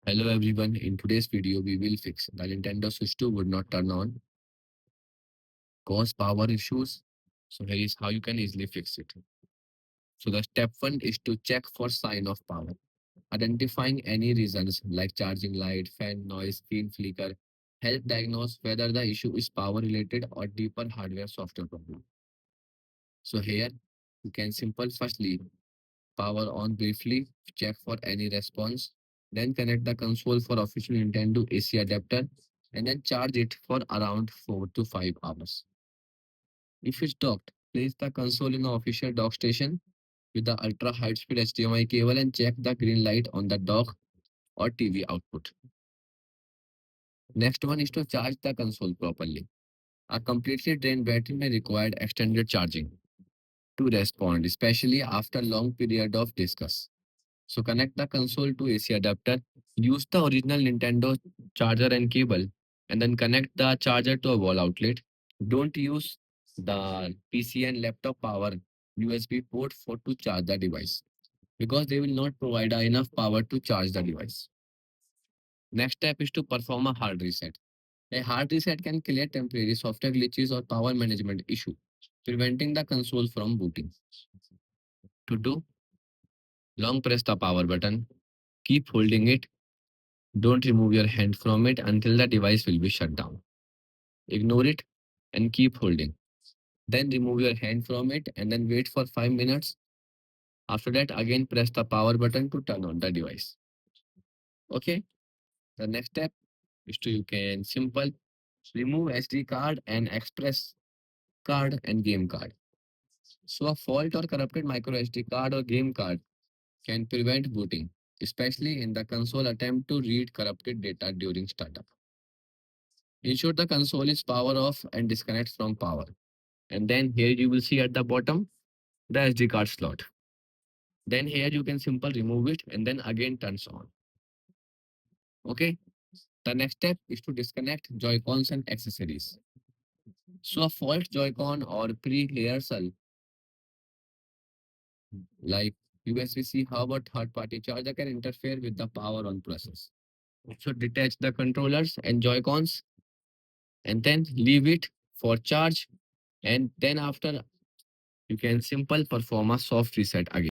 Hello everyone, in today's video we will fix the Nintendo Switch 2 would not turn on, cause power issues. So here is how you can easily fix it. So the step 1 is to check for sign of power. Identifying any reasons like charging light, fan noise, screen flicker help diagnose whether the issue is power related or deeper hardware software problem. So here you can firstly power on briefly, check for any response, then connect the console for official Nintendo AC adapter, and then charge it for around 4 to 5 hours. If it's docked, place the console in the official dock station with the ultra high speed HDMI cable and check the green light on the dock or TV output. Next one is to charge the console properly. A completely drained battery may require extended charging to respond, especially after long period of discuss. So connect the console to AC adapter, use the original Nintendo charger and cable, and then connect the charger to a wall outlet. Don't use the PC and laptop power USB port for to charge the device because they will not provide enough power to charge the device. Next step is to perform a hard reset. A hard reset can clear temporary software glitches or power management issue, preventing the console from booting. To do, long press the power button, keep holding it. Don't remove your hand from it until the device will be shut down. Ignore it and keep holding. Then remove your hand from it and then wait for 5 minutes. After that, again press the power button to turn on the device. Okay. The next step is to you can remove SD card and express card and game card. So a fault or corrupted micro SD card or game card can prevent booting, especially in the console attempt to read corrupted data during startup. Ensure the console is power off and disconnect from power. And then here you will see at the bottom the SD card slot. Then here you can remove it and then again turns on. Okay. The next step is to disconnect Joy-Cons and accessories. So a fault Joy-Con or pre-rehearsal like USB-C hub or third-party charger can interfere with the power on process. So detach the controllers and Joy-Cons and then leave it for charge, and then after you can perform a soft reset again.